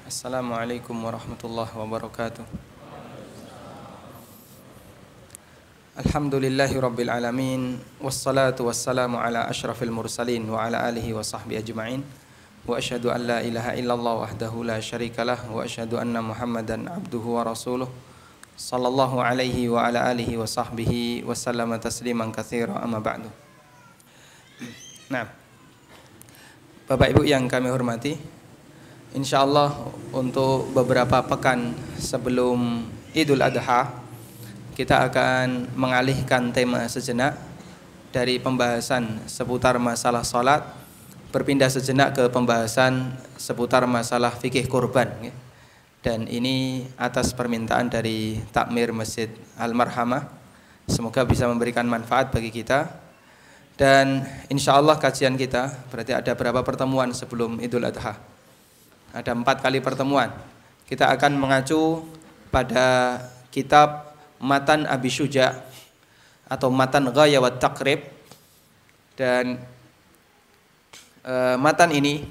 Assalamualaikum warahmatullahi wabarakatuh. Alhamdulillahi rabbil alamin. Wassalatu wassalamu ala ashrafil mursalin wa ala alihi wa sahbihi ajma'in. Wa asyhadu an la ilaha illallah wahdahu la syarikalah wa asyhadu anna Muhammadan abduhu wa rasuluh sallallahu alaihi wa ala alihi wa sahbihi wa sallama tasliman katsira amma ba'du. Nah, Bapak Ibu yang kami hormati, insyaallah untuk beberapa pekan sebelum Idul Adha kita akan mengalihkan tema sejenak dari pembahasan seputar masalah salat, berpindah sejenak ke pembahasan seputar masalah fikih kurban. Dan ini atas permintaan dari takmir Masjid Al-Marhamah. Semoga bisa memberikan manfaat bagi kita. Dan insyaallah kajian kita berarti ada berapa pertemuan sebelum Idul Adha? Ada 4 kali pertemuan. Kita akan mengacu pada kitab Matan Abi Syuja atau Matan Ghaya wa Taqrib. Dan matan ini,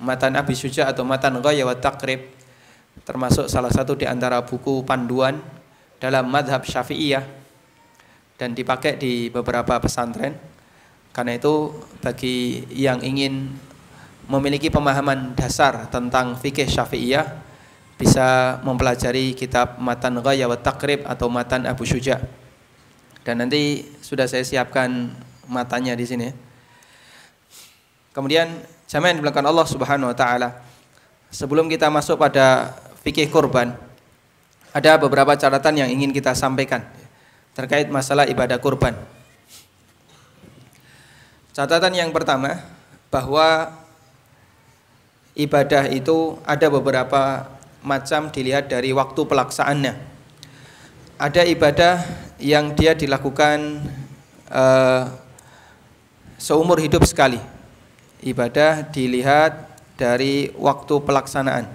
Matan Abi Syuja atau Matan Ghaya wa Taqrib, termasuk salah satu di antara buku panduan dalam madhab Syafi'iyah dan dipakai di beberapa pesantren. Karena itu bagi yang ingin memiliki pemahaman dasar tentang fikih Syafi'iyah bisa mempelajari kitab Matan Ghaya wa Taqrib atau Matan Abu Syuja. Dan nanti sudah saya siapkan matanya di sini. Kemudian jamaah yang dimuliakan Allah Subhanahu wa taala, sebelum kita masuk pada fikih kurban, ada beberapa catatan yang ingin kita sampaikan terkait masalah ibadah kurban. Catatan yang pertama, bahwa ibadah itu ada beberapa macam dilihat dari waktu pelaksanaannya. Ada ibadah yang dia dilakukan seumur hidup sekali. Ibadah dilihat dari waktu pelaksanaan.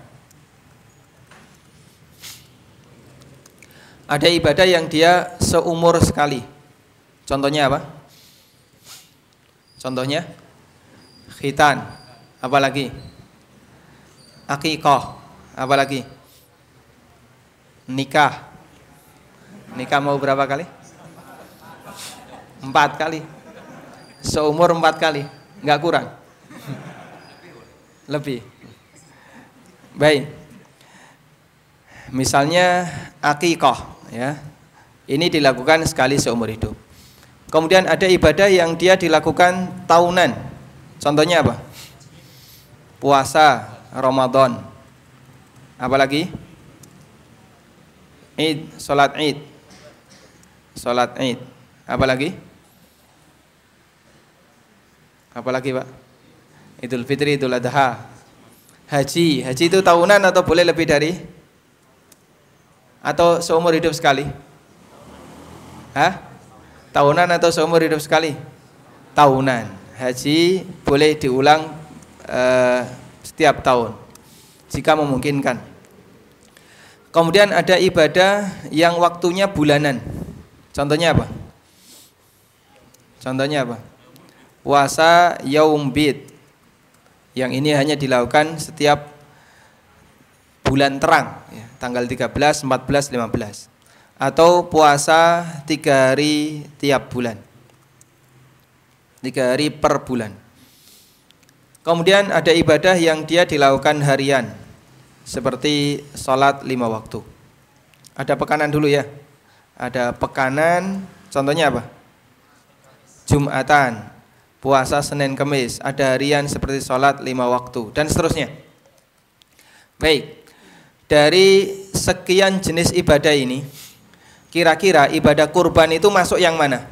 Ada ibadah yang dia seumur sekali. Contohnya apa? Contohnya khitan, apalagi akikah, apalagi nikah. Nikah mau berapa kali? 4 kali. Seumur 4 kali, enggak kurang. Lebih. Baik. Misalnya akikah, ya. Ini dilakukan sekali seumur hidup. Kemudian ada ibadah yang dia dilakukan tahunan. Contohnya apa? Puasa Ramadan. Apalagi? Id, salat Id. Salat Id. Apalagi? Apalagi, Pak? Idul Fitri, Idul Adha. Haji. Haji itu tahunan atau boleh lebih dari? Atau seumur hidup sekali? Hah? Tahunan atau seumur hidup sekali? Tahunan. Haji boleh diulang setiap tahun jika memungkinkan. Kemudian ada ibadah yang waktunya bulanan. Contohnya apa? Contohnya apa? Puasa Yaum Bid. Yang ini hanya dilakukan setiap bulan terang, ya, tanggal 13, 14, 15. Atau puasa 3 hari tiap bulan, 3 hari per bulan. Kemudian ada ibadah yang dia dilakukan harian, seperti sholat 5 waktu. Ada pekanan dulu ya. Ada pekanan, contohnya apa? Jumatan, puasa Senin Kemis. Ada harian seperti sholat 5 waktu, dan seterusnya. Baik, dari sekian jenis ibadah ini, kira-kira ibadah kurban itu masuk yang mana?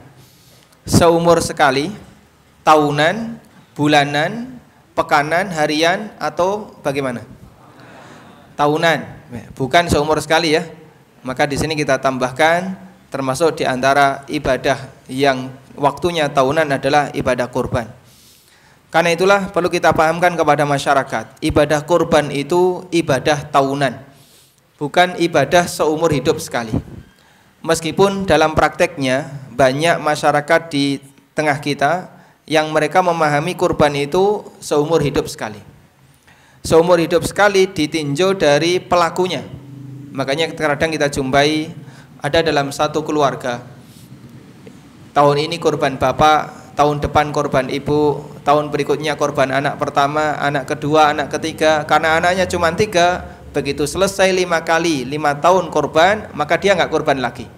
Seumur sekali, tahunan, bulanan, pekanan, harian, atau bagaimana? Tahunan, bukan seumur sekali ya. Maka di sini kita tambahkan termasuk di antara ibadah yang waktunya tahunan adalah ibadah kurban. Karena itulah perlu kita pahamkan kepada masyarakat, ibadah kurban itu ibadah tahunan, bukan ibadah seumur hidup sekali. Meskipun dalam prakteknya banyak masyarakat di tengah kita yang mereka memahami kurban itu seumur hidup sekali. seumur hidup sekali ditinjau dari pelakunya. Makanya kadang kita jumpai ada dalam satu keluarga, tahun ini korban bapak, tahun depan korban ibu, tahun berikutnya korban anak pertama, anak kedua, anak ketiga. Karena anaknya cuma 3, begitu selesai 5 kali 5 tahun korban, maka dia nggak korban lagi.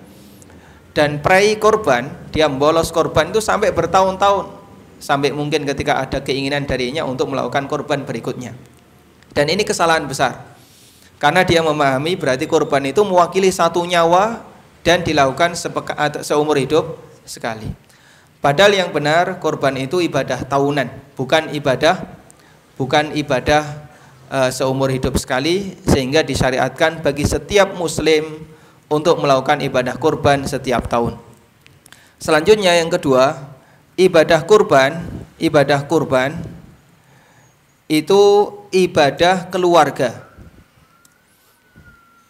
Dan prai korban, dia bolos korban itu sampai bertahun-tahun, sampai mungkin ketika ada keinginan darinya untuk melakukan korban berikutnya. Dan ini kesalahan besar, karena dia memahami berarti korban itu mewakili satu nyawa dan dilakukan seumur hidup sekali. Padahal yang benar korban itu ibadah tahunan, bukan ibadah seumur hidup sekali, sehingga disyariatkan bagi setiap muslim untuk melakukan ibadah kurban setiap tahun. Selanjutnya yang kedua, ibadah kurban itu ibadah keluarga.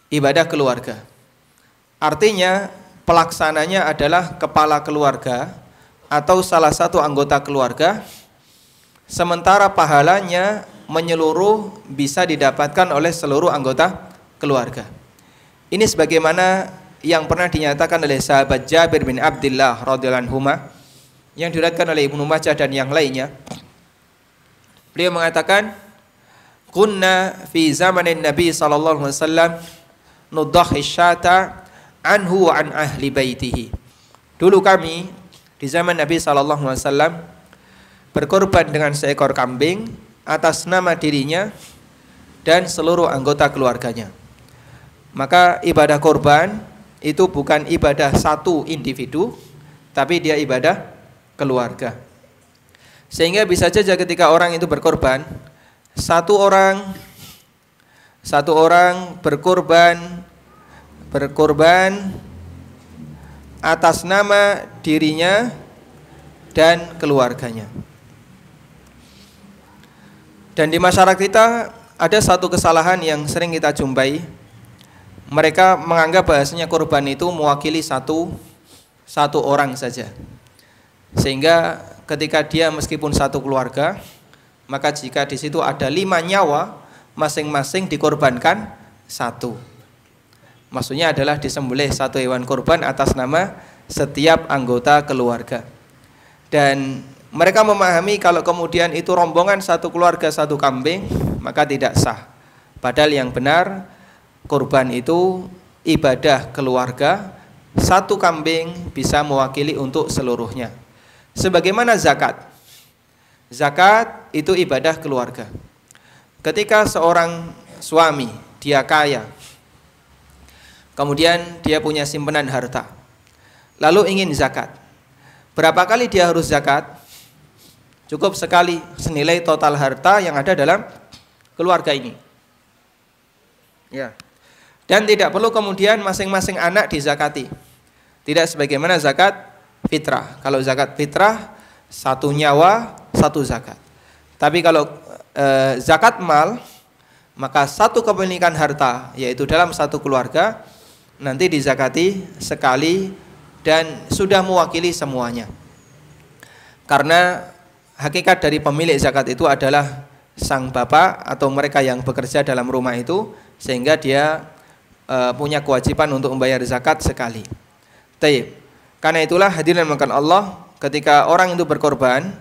Ibadah keluarga. Artinya pelaksananya adalah kepala keluarga atau salah satu anggota keluarga, sementara pahalanya menyeluruh bisa didapatkan oleh seluruh anggota keluarga. Ini sebagaimana yang pernah dinyatakan oleh sahabat Jabir bin Abdullah radhiyallahu anhu, yang diriwayatkan oleh Ibnu Majah dan yang lainnya. Beliau mengatakan, "Kunna fi zamanin Nabi sallallahu alaihi wasallam nudhahi syata anhu wa an ahli baitihi." Dulu kami di zaman Nabi sallallahu alaihi wasallam berkorban dengan seekor kambing atas nama dirinya dan seluruh anggota keluarganya. Maka ibadah korban itu bukan ibadah satu individu, tapi dia ibadah keluarga. Sehingga bisa saja ketika orang itu berkorban, satu orang berkorban atas nama dirinya dan keluarganya. Dan di masyarakat kita ada satu kesalahan yang sering kita jumpai. Mereka menganggap bahasanya korban itu mewakili satu orang saja. Sehingga ketika dia meskipun satu keluarga, maka jika di situ ada 5 nyawa, masing-masing dikorbankan 1. Maksudnya adalah disembelih satu hewan korban atas nama setiap anggota keluarga. Dan mereka memahami kalau kemudian itu rombongan satu keluarga satu kambing, maka tidak sah. Padahal yang benar, korban itu ibadah keluarga, satu kambing bisa mewakili untuk seluruhnya. Sebagaimana zakat. Zakat itu ibadah keluarga. Ketika seorang suami, dia kaya, kemudian dia punya simpanan harta, lalu ingin zakat. Berapa kali dia harus zakat? Cukup sekali, senilai total harta yang ada dalam keluarga ini. Ya. Dan tidak perlu kemudian masing-masing anak dizakati. Tidak sebagaimana zakat fitrah. Kalau zakat fitrah, 1 nyawa 1 zakat. Tapi kalau zakat mal, maka 1 kepemilikan harta, yaitu dalam 1 keluarga, nanti dizakati sekali dan sudah mewakili semuanya. Karena hakikat dari pemilik zakat itu adalah sang bapak atau mereka yang bekerja dalam rumah itu, sehingga dia punya kewajiban untuk membayar zakat sekali. Taib. Karena itulah hadirin makan Allah, ketika orang itu berkorban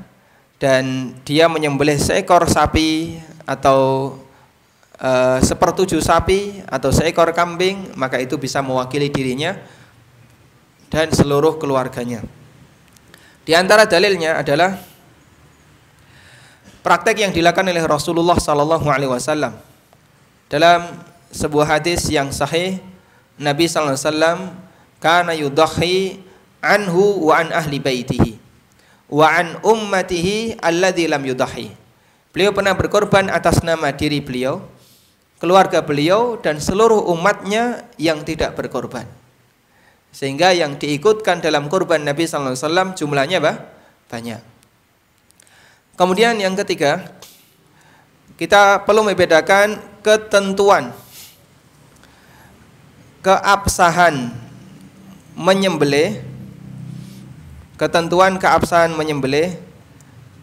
dan dia menyembelih seekor sapi atau 1/7 sapi atau seekor kambing, maka itu bisa mewakili dirinya dan seluruh keluarganya. Di antara dalilnya adalah praktek yang dilakukan oleh Rasulullah SAW. Dalam sebuah hadis yang sahih, Nabi SAW kana yudhahi anhu wa an ahli baitihi wa an ummatihi alladzi lam yudhahi. Beliau pernah berkorban atas nama diri beliau, keluarga beliau, dan seluruh umatnya yang tidak berkorban. Sehingga yang diikutkan dalam korban Nabi SAW jumlahnya banyak. Kemudian yang ketiga, kita perlu membedakan ketentuan keabsahan menyembelih,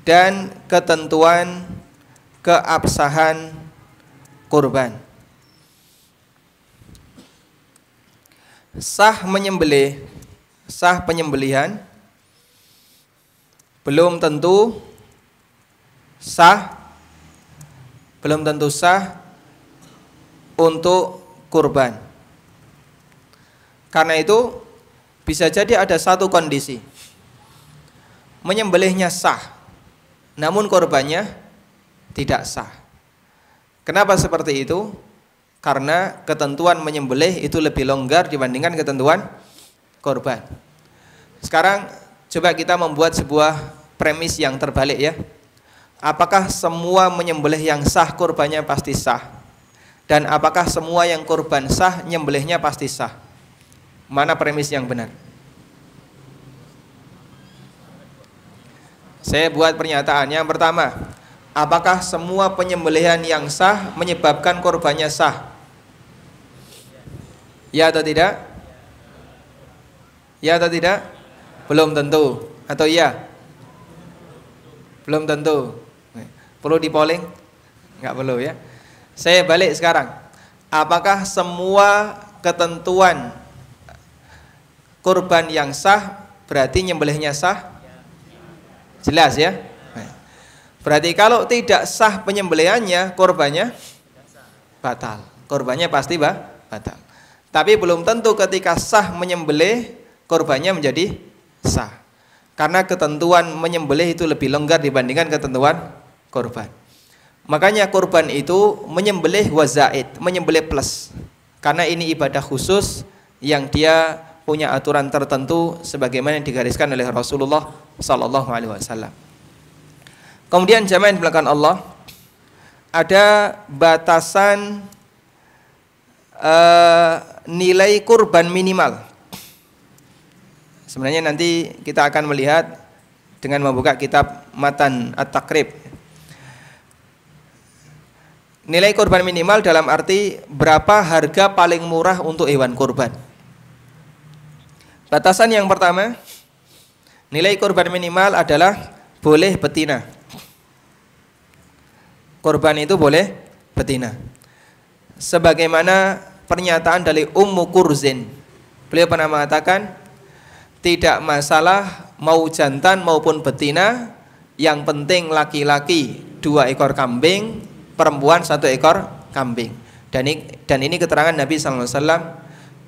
dan ketentuan keabsahan kurban. Sah menyembelih, sah penyembelihan belum tentu sah, belum tentu sah untuk kurban. Karena itu bisa jadi ada satu kondisi, menyembelihnya sah, namun kurbannya tidak sah. Kenapa seperti itu? Karena ketentuan menyembelih itu lebih longgar dibandingkan ketentuan kurban. Sekarang coba kita membuat sebuah premis yang terbalik ya. Apakah semua menyembelih yang sah kurbannya pasti sah? Dan apakah semua yang kurban sah nyembelihnya pasti sah? Mana premis yang benar? Saya buat pernyataan. Yang pertama, apakah semua penyembelihan yang sah menyebabkan kurbannya sah? Ya atau tidak? Ya atau tidak? Belum tentu. Atau ya? Belum tentu. Perlu di polling? Enggak perlu ya. Saya balik sekarang. Apakah semua ketentuan kurban yang sah berarti nyembelihnya sah? Jelas ya? Berarti kalau tidak sah penyembelihannya, kurbannya batal. Kurbannya pasti batal. Tapi belum tentu ketika sah menyembelih, kurbannya menjadi sah. Karena ketentuan menyembelih itu lebih longgar dibandingkan ketentuan kurban. Makanya kurban itu menyembelih wazaid, menyembelih plus. Karena ini ibadah khusus yang dia punya aturan tertentu sebagaimana yang digariskan oleh Rasulullah sallallahu alaihi wasallam. Kemudian jamaah di belakang Allah, ada batasan nilai kurban minimal. Sebenarnya nanti kita akan melihat dengan membuka kitab Matan At-Taqrib. Nilai kurban minimal dalam arti berapa harga paling murah untuk hewan kurban. Batasan yang pertama, nilai kurban minimal adalah boleh betina. Kurban itu boleh betina. Sebagaimana pernyataan dari Ummu Kurzin, beliau pernah mengatakan, tidak masalah mau jantan maupun betina, yang penting laki-laki 2 ekor kambing, perempuan 1 ekor kambing. Dan ini keterangan Nabi SAW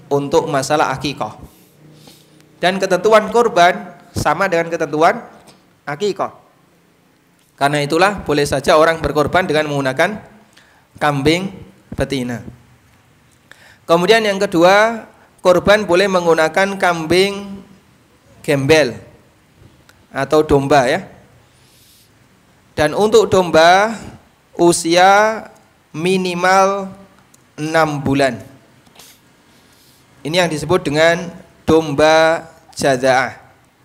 untuk masalah akikah. Dan ketentuan kurban sama dengan ketentuan akikah. Karena itulah boleh saja orang berkorban dengan menggunakan kambing betina. Kemudian yang kedua, korban boleh menggunakan kambing gembel atau domba ya. Dan untuk domba usia minimal 6 bulan. Ini yang disebut dengan domba jadza'ah.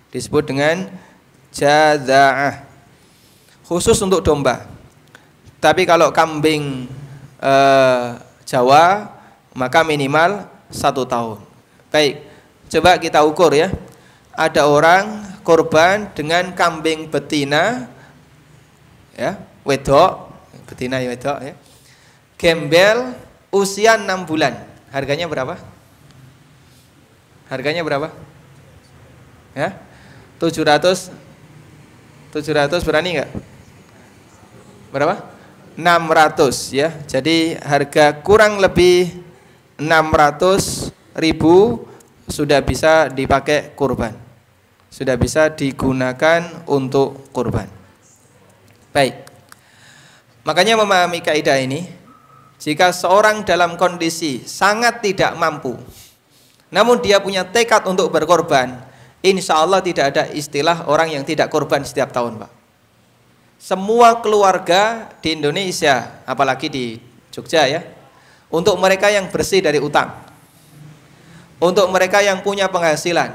Disebut dengan jadza'ah. Khusus untuk domba. Tapi kalau kambing Jawa maka minimal 1 tahun. Baik, coba kita ukur ya. Ada orang korban dengan kambing betina ya, wedok, betina ya wedok ya. Gembel usia 6 bulan. Harganya berapa? Harganya berapa? Ya? 700 berani enggak? Berapa? 600 ya. Jadi harga kurang lebih 600.000 sudah bisa dipakai kurban. Sudah bisa digunakan untuk kurban. Baik. Makanya memahami kaidah ini, jika seorang dalam kondisi sangat tidak mampu, namun dia punya tekad untuk berkorban, insya Allah tidak ada istilah orang yang tidak korban setiap tahun, Pak. Semua keluarga di Indonesia, apalagi di Jogja ya, untuk mereka yang bersih dari utang, untuk mereka yang punya penghasilan,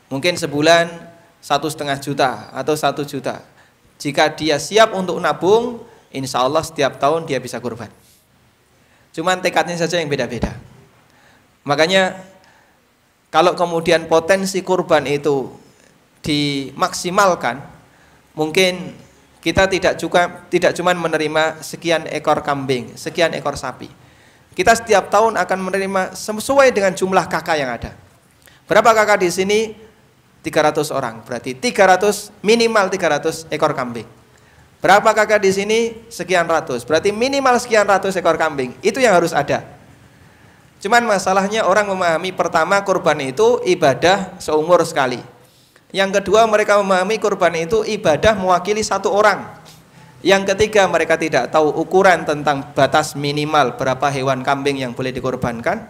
mungkin sebulan 1,5 juta atau 1 juta, jika dia siap untuk nabung, insya Allah setiap tahun dia bisa kurban. Cuman tekadnya saja yang beda-beda. Makanya kalau kemudian potensi kurban itu dimaksimalkan, mungkin Kita tidak cuma menerima sekian ekor kambing, sekian ekor sapi. Kita setiap tahun akan menerima sesuai dengan jumlah kakak yang ada. Berapa kakak di sini? 300 orang. Berarti minimal 300 ekor kambing. Berapa kakak di sini? Sekian ratus. Berarti minimal sekian ratus ekor kambing. Itu yang harus ada. Cuman masalahnya orang memahami pertama kurban itu ibadah seumur sekali. Yang kedua mereka memahami kurban itu ibadah mewakili satu orang. Yang ketiga mereka tidak tahu ukuran tentang batas minimal berapa hewan kambing yang boleh dikorbankan.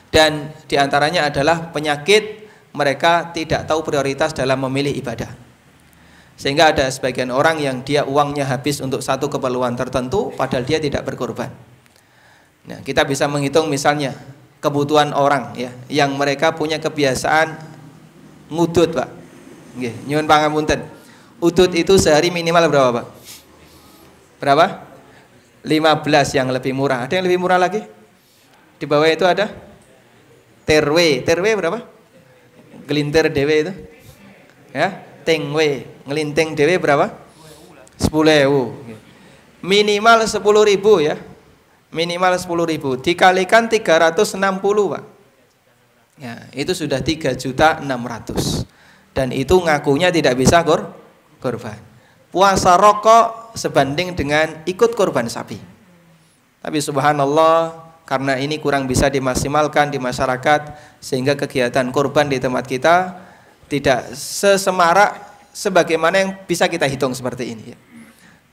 Dan diantaranya adalah penyakit, mereka tidak tahu prioritas dalam memilih ibadah. Sehingga ada sebagian orang yang dia uangnya habis untuk satu keperluan tertentu padahal dia tidak berkorban. Nah, kita bisa menghitung misalnya kebutuhan orang ya, yang mereka punya kebiasaan ngudut, Pak. Nggih, nyuwun pangapunten. Udut itu sehari minimal berapa, Pak? Berapa? 15 yang lebih murah. Ada yang lebih murah lagi? Di bawah itu ada terwe. Terwe berapa? Gelintir dewe itu. Ya, tengwe, ngelinting dewe berapa? 10.000. Minimal 10.000 ya. Minimal 10.000 dikalikan 360, Pak. Ya, itu sudah 3.600.000. Dan itu ngakunya tidak bisa korban. Puasa rokok sebanding dengan ikut korban sapi. Tapi subhanallah, karena ini kurang bisa dimaksimalkan di masyarakat, sehingga kegiatan korban di tempat kita tidak sesemarak sebagaimana yang bisa kita hitung seperti ini.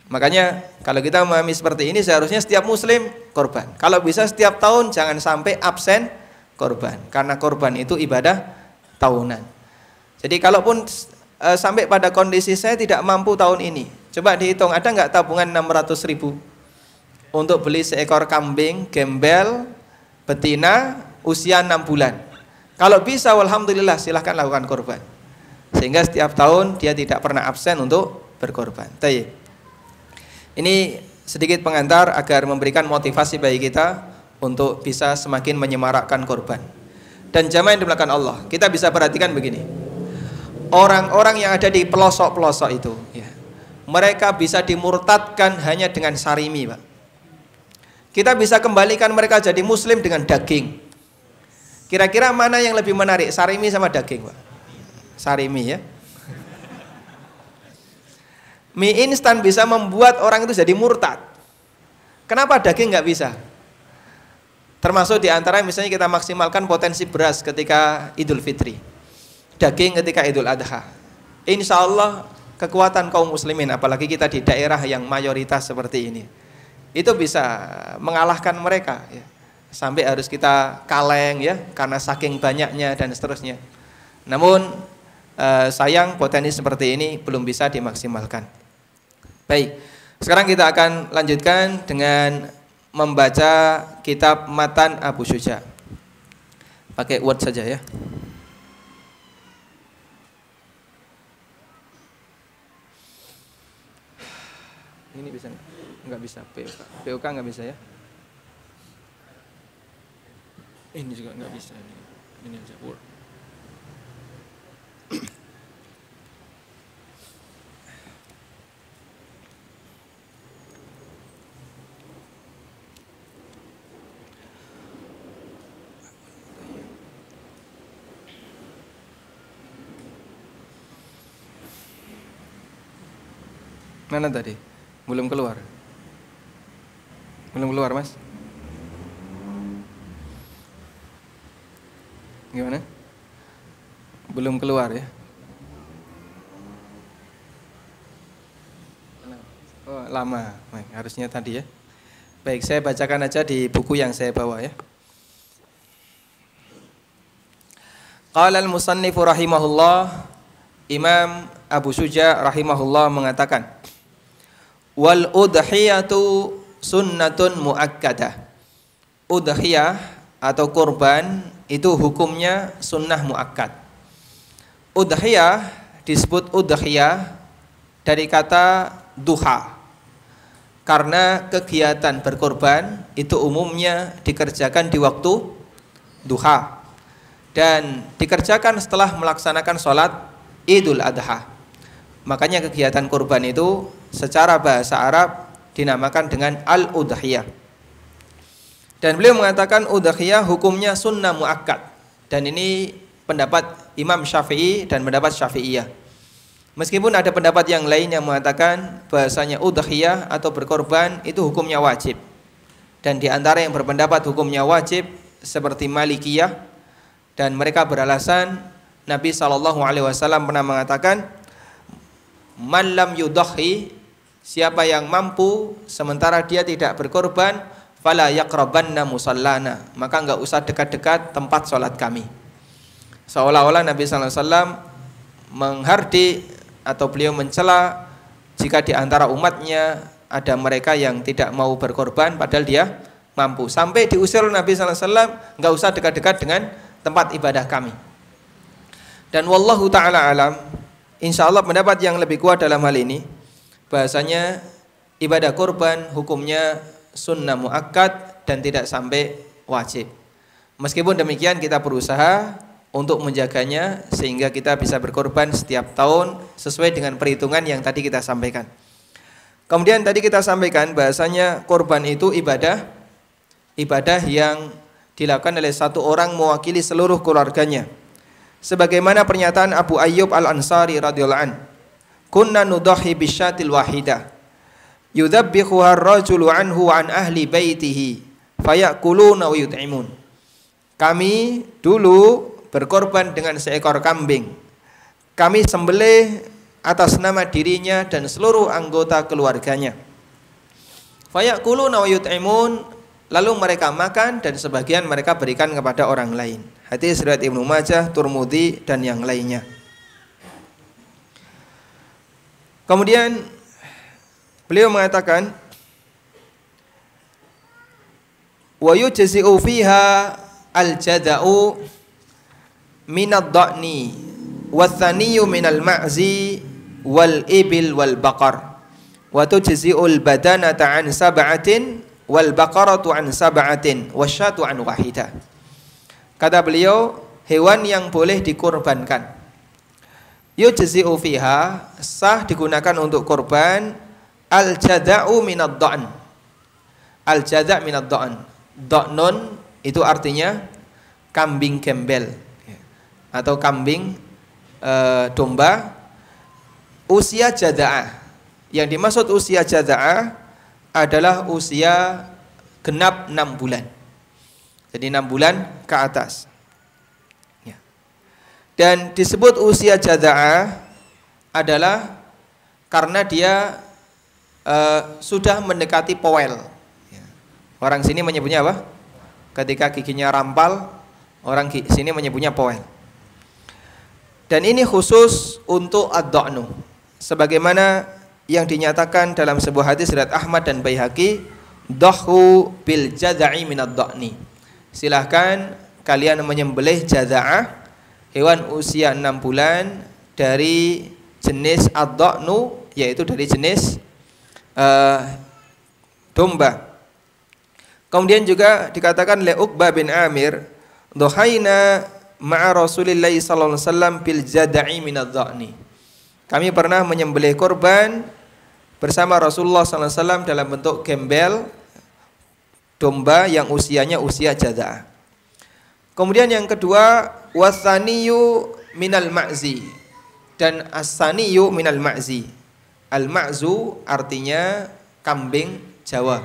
Makanya kalau kita memahami seperti ini, seharusnya setiap muslim korban. Kalau bisa setiap tahun jangan sampai absen korban, karena korban itu ibadah tahunan. Jadi kalaupun sampai pada kondisi saya tidak mampu tahun ini, coba dihitung ada nggak tabungan 600.000 untuk beli seekor kambing gembel betina usia 6 bulan. Kalau bisa, alhamdulillah, silahkan lakukan korban. Sehingga setiap tahun dia tidak pernah absen untuk berkorban. Tayyib. Ini sedikit pengantar agar memberikan motivasi bagi kita untuk bisa semakin menyemarakkan korban. Dan jamaah yang dimulakan Allah, kita bisa perhatikan begini. Orang-orang yang ada di pelosok-pelosok itu ya, mereka bisa dimurtadkan hanya dengan sarimi, Pak. Kita bisa kembalikan mereka jadi muslim dengan daging. Kira-kira mana yang lebih menarik, sarimi sama daging, Pak? Sarimi ya. Mie instan bisa membuat orang itu jadi murtad. Kenapa daging nggak bisa? Termasuk diantara misalnya kita maksimalkan potensi beras ketika Idul Fitri, daging ketika Idul Adha. Insya Allah kekuatan kaum muslimin, apalagi kita di daerah yang mayoritas seperti ini, itu bisa mengalahkan mereka ya. Sampai harus kita kaleng ya, karena saking banyaknya dan seterusnya. Namun sayang potensi seperti ini belum bisa dimaksimalkan. Baik, sekarang kita akan lanjutkan dengan membaca kitab Matan Abu Syuja. Pakai Word saja ya. Ini bisa nggak bisa POK? POK nggak bisa ya? Ini juga nggak bisa. Ini aja Word. Mana tadi? Belum keluar. Belum keluar, Mas. Gimana? Belum keluar ya? Oh, lama. Baik, harusnya tadi ya. Baik, saya bacakan aja di buku yang saya bawa ya. Qala al-musannifu rahimahullah, Imam Abu Syuja rahimahullah mengatakan, wal udhiyatu sunnatun muakkadah. Udhiyah atau kurban itu hukumnya sunnah muakkad. Udhiyah disebut udhiyah dari kata duha, karena kegiatan berkorban itu umumnya dikerjakan di waktu duha dan dikerjakan setelah melaksanakan sholat Idul Adha. Makanya kegiatan kurban itu secara bahasa Arab dinamakan dengan al-udhiyah. Dan beliau mengatakan udhiyah hukumnya sunnah muakkad. Dan ini pendapat Imam Syafi'i dan pendapat Syafi'iyah. Meskipun ada pendapat yang lain yang mengatakan bahasanya udhiyah atau berkorban itu hukumnya wajib. Dan di antara yang berpendapat hukumnya wajib seperti Malikiyah, dan mereka beralasan Nabi SAW pernah mengatakan, man lam yudhi, siapa yang mampu sementara dia tidak berkorban, fala yaqrabanna musallana, maka enggak usah dekat-dekat tempat sholat kami. Seolah-olah Nabi SAW menghardik atau beliau mencela jika di antara umatnya ada mereka yang tidak mau berkorban padahal dia mampu. Sampai diusir Nabi SAW, enggak usah dekat-dekat dengan tempat ibadah kami. Dan wallahu ta'ala alam, insya Allah pendapat yang lebih kuat dalam hal ini, bahasanya ibadah korban hukumnya sunnah muakkad dan tidak sampai wajib. Meskipun demikian kita berusaha untuk menjaganya sehingga kita bisa berkorban setiap tahun sesuai dengan perhitungan yang tadi kita sampaikan. Kemudian tadi kita sampaikan bahasanya korban itu ibadah yang dilakukan oleh satu orang mewakili seluruh keluarganya. Sebagaimana pernyataan Abu Ayyub Al-Ansari radhiyallahu an, kunna nudhi bisyatil wahidah yudhabbihuha ar-rajulu anhu wa an ahli baitihi fayakuluna wa yut'imun. Kami dulu berkorban dengan seekor kambing. Kami sembelih atas nama dirinya dan seluruh anggota keluarganya. Fayakuluna wa yut'imun, lalu mereka makan dan sebagian mereka berikan kepada orang lain. Hadis riwayat Ibnu Majah, Tirmidzi dan yang lainnya. Kemudian beliau mengatakan, wa yujzi'u fiha al-jada'u minad dha'ni wath-thaniyyu minal ma'zi wal ibil wal baqar wa tujzi'ul badanata an sab'atin wal baqaratu an sab'atin wasyatu an wahidah. Kata beliau, hewan yang boleh dikorbankan yujzi'u fiha, sah digunakan untuk korban, al-jada'u minad dha'n. Al-jada' minad dha'n. Dha'nun itu artinya kambing gembel atau kambing domba usia jada'ah. Yang dimaksud usia jada'ah adalah usia genap 6 bulan. Jadi 6 bulan ke atas. Ya. Dan disebut usia jada'ah adalah karena dia sudah mendekati powel. Ya. Orang sini menyebutnya apa? Ketika giginya rampal, orang sini menyebutnya powel. Dan ini khusus untuk ad-dha'nu. Sebagaimana yang dinyatakan dalam sebuah hadis riwayat Ahmad dan Baihaqi, dhahu bil jada'i minad dha'ni. Silahkan kalian menyembelih jada'ah, hewan usia 6 bulan dari jenis ad-dha'nu, yaitu dari jenis domba. Kemudian juga dikatakan oleh Uqbah bin Amir, dhahaina ma'a Rasulillah sallallahu alaihi wasallam bil jada'i minadh dha'ni. Kami pernah menyembelih korban bersama Rasulullah sallallahu alaihi wasallam dalam bentuk gembel domba yang usianya usia jada'ah. Kemudian yang kedua, wasaniyu minal ma'zi, dan as-saniyu minal ma'zi. Al-ma'zu artinya kambing Jawa.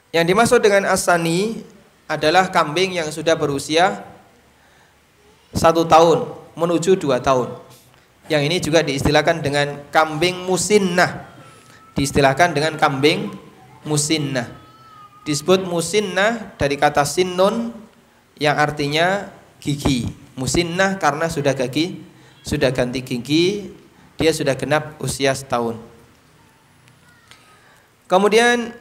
Yang dimaksud dengan as-sani adalah kambing yang sudah berusia 1 tahun menuju 2 tahun. Yang ini juga diistilahkan dengan kambing musinnah. Diistilahkan dengan kambing musinnah. Disebut musinnah dari kata sinnun yang artinya gigi. Musinnah karena sudah ganti gigi, dia sudah genap usia 1 tahun. Kemudian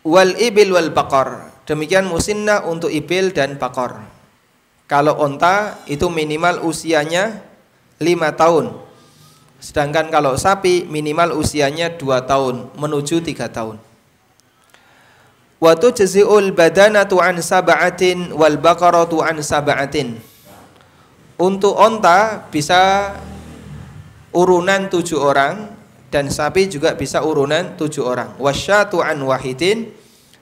wal ibil wal baqar. Demikian musinnah untuk ibil dan baqar. Kalau onta itu minimal usianya 5 tahun. Sedangkan kalau sapi minimal usianya 2 tahun menuju 3 tahun. Wa tujzi'ul badanatu an sab'atin wal baqaratu an sab'atin. Untuk onta bisa urunan 7 orang dan sapi juga bisa urunan 7 orang. Wasyatu an wahidin,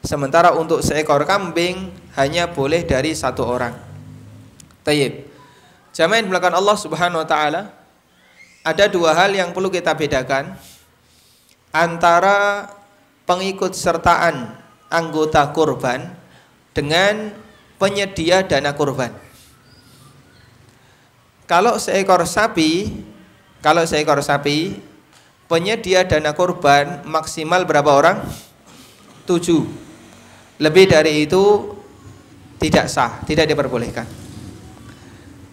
sementara untuk seekor kambing hanya boleh dari 1 orang. Tayyib. Jamaah yang dimuliakan Allah Subhanahu wa taala, ada 2 hal yang perlu kita bedakan antara pengikut sertaan anggota kurban dengan penyedia dana kurban. Kalau seekor sapi penyedia dana kurban maksimal berapa orang? 7. Lebih dari itu tidak sah, tidak diperbolehkan.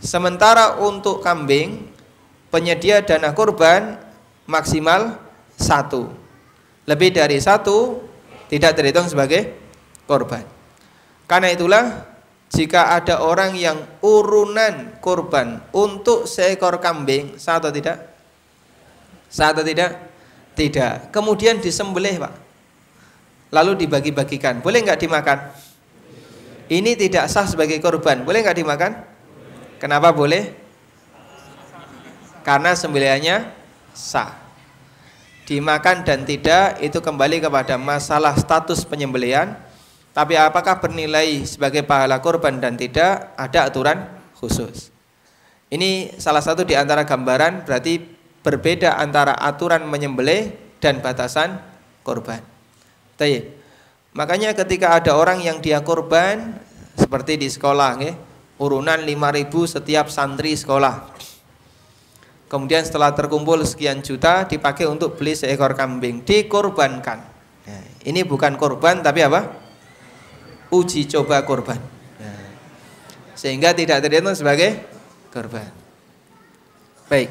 Sementara untuk kambing penyedia dana kurban maksimal 1. Lebih dari 1 tidak terhitung sebagai kurban. Karena itulah jika ada orang yang urunan kurban untuk seekor kambing, sah atau tidak? Sah atau tidak? Tidak. Kemudian disembelih, Pak. Lalu dibagi-bagikan. Boleh nggak dimakan? Ini tidak sah sebagai kurban. Boleh nggak dimakan? Kenapa boleh? Karena sembelihannya sah. Dimakan dan tidak itu kembali kepada masalah status penyembelihan. Tapi apakah bernilai sebagai pahala kurban dan tidak, ada aturan khusus. Ini salah satu di antara gambaran berarti berbeda antara aturan menyembelih dan batasan kurban. Tayyib. Makanya ketika ada orang yang dia kurban seperti di sekolah, urunan 5.000 setiap santri sekolah. Kemudian setelah terkumpul sekian juta dipakai untuk beli seekor kambing, dikorbankan. Nah, ini bukan kurban tapi apa? Uji coba kurban. Nah, sehingga tidak terhitung sebagai kurban. Baik.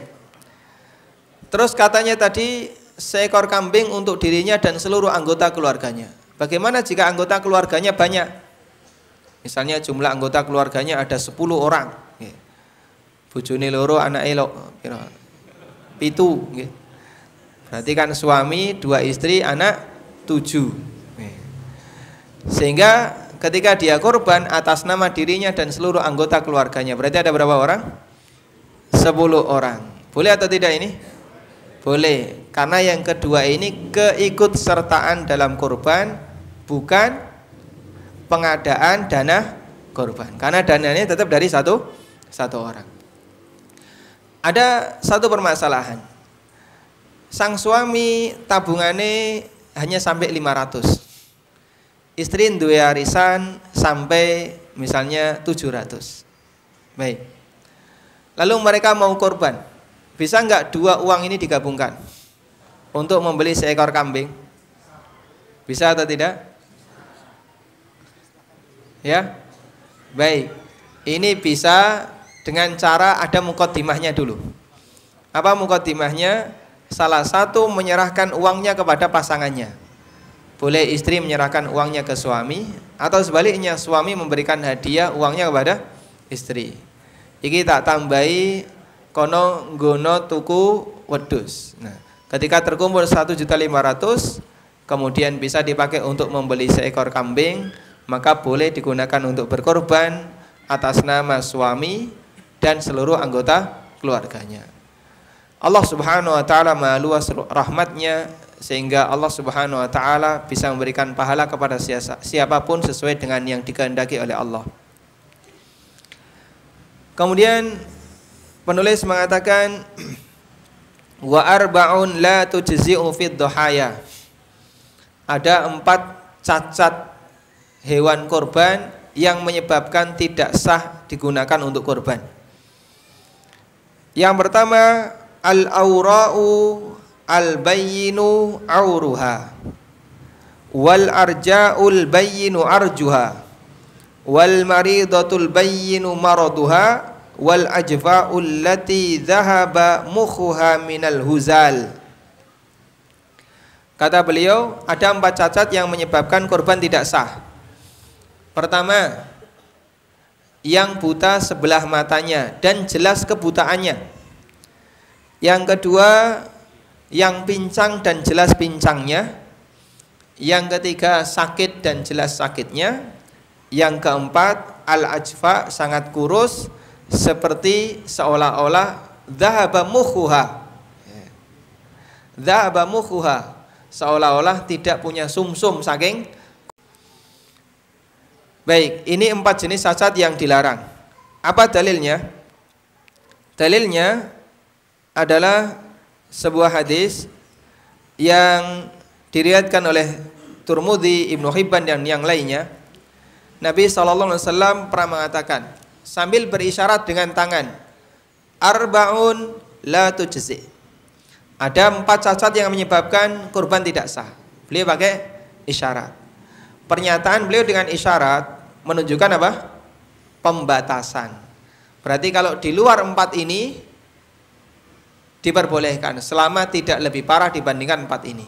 Terus katanya tadi seekor kambing untuk dirinya dan seluruh anggota keluarganya. Bagaimana jika anggota keluarganya banyak? Misalnya jumlah anggota keluarganya ada 10 orang. Bojone loro, anake piro? 7. Berarti kan suami, 2 istri, anak 7. Sehingga ketika dia korban atas nama dirinya dan seluruh anggota keluarganya, berarti ada berapa orang? 10 orang. Boleh atau tidak ini? Boleh. Karena yang kedua ini keikutsertaan dalam korban, bukan pengadaan dana korban. Karena dananya tetap dari satu orang. Ada satu permasalahan. Sang suami tabungannya hanya sampai 500. Istri duwe arisan sampai misalnya 700. Baik. Lalu mereka mau korban. Bisa nggak 2 uang ini digabungkan untuk membeli seekor kambing? Bisa atau tidak? Ya. Baik. Ini bisa dengan cara ada muqaddimahnya dulu. Apa muqaddimahnya? Salah satu menyerahkan uangnya kepada pasangannya. Boleh istri menyerahkan uangnya ke suami, atau sebaliknya suami memberikan hadiah uangnya kepada istri. Iki tak tambahi kono nggono tuku wedhus. Nah, ketika terkumpul 1.500.000 kemudian bisa dipakai untuk membeli seekor kambing, maka boleh digunakan untuk berkorban atas nama suami dan seluruh anggota keluarganya. Allah Subhanahu wa taala Maha luas rahmatnya, sehingga Allah Subhanahu wa taala bisa memberikan pahala kepada siapapun sesuai dengan yang dikehendaki oleh Allah. Kemudian penulis mengatakan wa arba'un la tujzi'u fid dhahaya. Ada 4 cacat hewan korban yang menyebabkan tidak sah digunakan untuk korban. Yang pertama, al-aura'u al-bayyinu auruha wal arja'ul bayyinu arjuha wal maridatul bayyinu maraduha wal ajfa'ul lati dhahaba mukhuha minal huzal. Kata beliau, ada 4 cacat yang menyebabkan korban tidak sah. Pertama, yang buta sebelah matanya dan jelas kebutaannya. Yang kedua, yang pincang dan jelas pincangnya. Yang ketiga, sakit dan jelas sakitnya. Yang keempat, al-ajfa, sangat kurus seperti seolah-olah dhahaba mukhuha. Dzaba mukhuha, seolah-olah tidak punya sumsum saking. Baik, ini 4 jenis cacat yang dilarang. Apa dalilnya? Dalilnya adalah sebuah hadis yang diriwayatkan oleh Tirmidzi, Ibnu Hibban dan yang lainnya. Nabi SAW pernah mengatakan sambil berisyarat dengan tangan, arba'un la tujzi. Ada 4 cacat yang menyebabkan kurban tidak sah. Beliau pakai isyarat. Pernyataan beliau dengan isyarat menunjukkan apa? Pembatasan. Berarti kalau di luar 4 ini diperbolehkan selama tidak lebih parah dibandingkan 4 ini.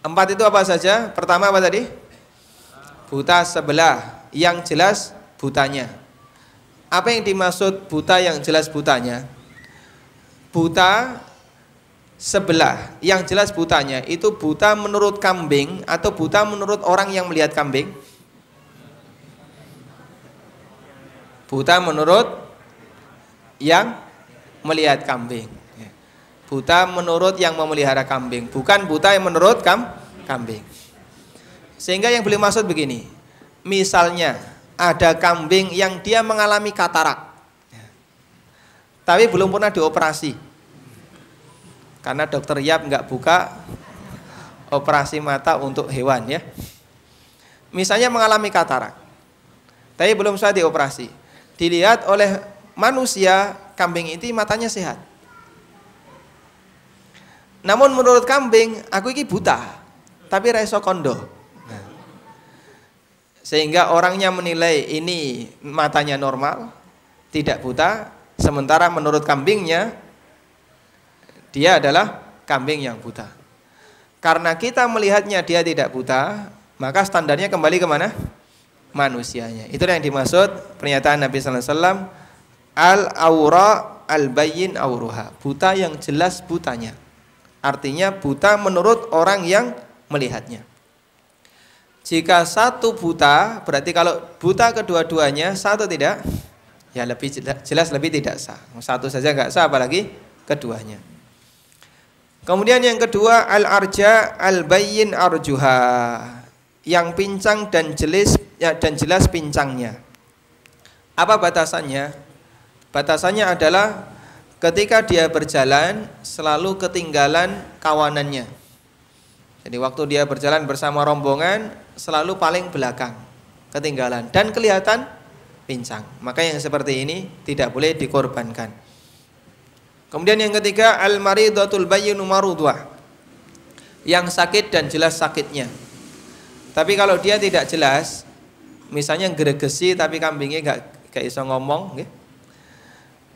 4 itu apa saja? Pertama apa tadi? Buta sebelah, yang jelas butanya. Apa yang dimaksud buta yang jelas butanya? Buta sebelah, yang jelas butanya itu buta menurut kambing atau buta menurut orang yang melihat kambing? Buta menurut yang melihat kambing. Buta menurut yang memelihara kambing, bukan buta yang menurut kambing. Sehingga yang beliau maksud begini, misalnya ada kambing yang dia mengalami katarak, tapi belum pernah dioperasi, karena dokter Yap nggak buka operasi mata untuk hewan ya. Misalnya mengalami katarak, tapi belum bisa dioperasi. Dilihat oleh manusia, kambing itu matanya sehat. Namun menurut kambing, aku ini buta, tapi raiso kondo. Sehingga orangnya menilai ini matanya normal, tidak buta, sementara menurut kambingnya dia adalah kambing yang buta. Karena kita melihatnya dia tidak buta, maka standarnya kembali kemana? Manusianya. Itu yang dimaksud pernyataan Nabi sallallahu alaihi wasallam, al-aura al-bayyin auruha, buta yang jelas butanya. Artinya buta menurut orang yang melihatnya. Jika satu buta, berarti kalau buta kedua-duanya sah atau tidak? Ya lebih jelas lebih tidak sah. Satu saja nggak sah, apalagi keduanya. Kemudian yang kedua, al-arja al-bayyin arjuha, yang pincang dan jelas pincangnya. Apa batasannya? Batasannya adalah ketika dia berjalan selalu ketinggalan kawanannya. Jadi waktu dia berjalan bersama rombongan selalu paling belakang, ketinggalan dan kelihatan pincang. Maka yang seperti ini tidak boleh dikorbankan. Kemudian yang ketiga, al-maridatul bayyinu marudhah, yang sakit dan jelas sakitnya. Tapi kalau dia tidak jelas, misalnya gregesi tapi kambingnya gak iso ngomong,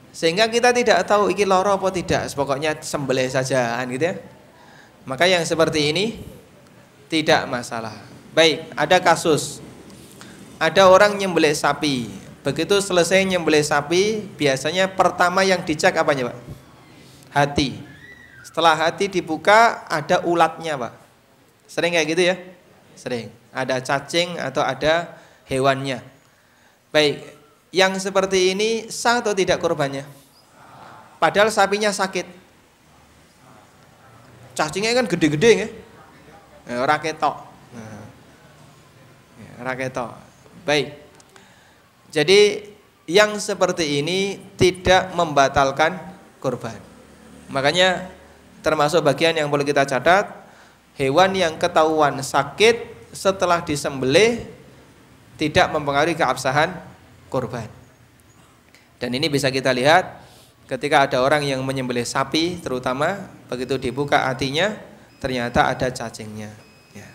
sehingga kita tidak tahu iki loro apa tidak, pokoknya sembelih saja gitu ya. Maka yang seperti ini tidak masalah. Baik, ada kasus, ada orang nyembelih sapi. Begitu selesai nyembelih sapi, biasanya pertama yang dicek apanya, Pak? Hati. Setelah hati dibuka, ada ulatnya, Pak. Sering kayak gitu ya? Sering. Ada cacing atau ada hewannya. Baik, yang seperti ini sah atau tidak kurbannya? Padahal sapinya sakit. Cacingnya kan gede-gede ya. Ora ketok. Ora ketok. Baik. Jadi yang seperti ini tidak membatalkan kurban. Makanya termasuk bagian yang perlu kita catat, hewan yang ketahuan sakit setelah disembelih tidak mempengaruhi keabsahan kurban. Dan ini bisa kita lihat ketika ada orang yang menyembelih sapi, terutama begitu dibuka hatinya ternyata ada cacingnya. Ya.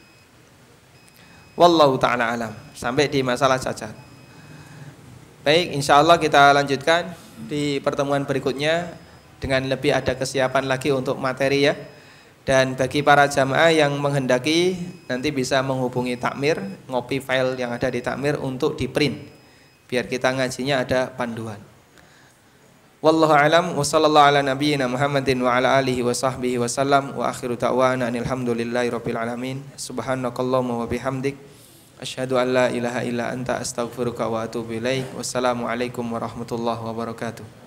Wallahu ta'ala alam. Sampai di masalah cacat. Baik, insya Allah kita lanjutkan di pertemuan berikutnya dengan lebih ada kesiapan lagi untuk materi ya. Dan bagi para jamaah yang menghendaki nanti bisa menghubungi Takmir, ngopi file yang ada di Takmir untuk di print, biar kita ngajinya ada panduan. Wallahu a'lam wa sallallahu ala nabiyyina Muhammadin wa ala alihi wa sahbihi wa sallam wa akhiru da'wana alhamdulillahi rabbil alamin. Subhanakallahumma wa bihamdik asyhadu an la ilaha illa anta astaghfiruka wa atubu ilaik. Wassalamu alaikum warahmatullahi wabarakatuh.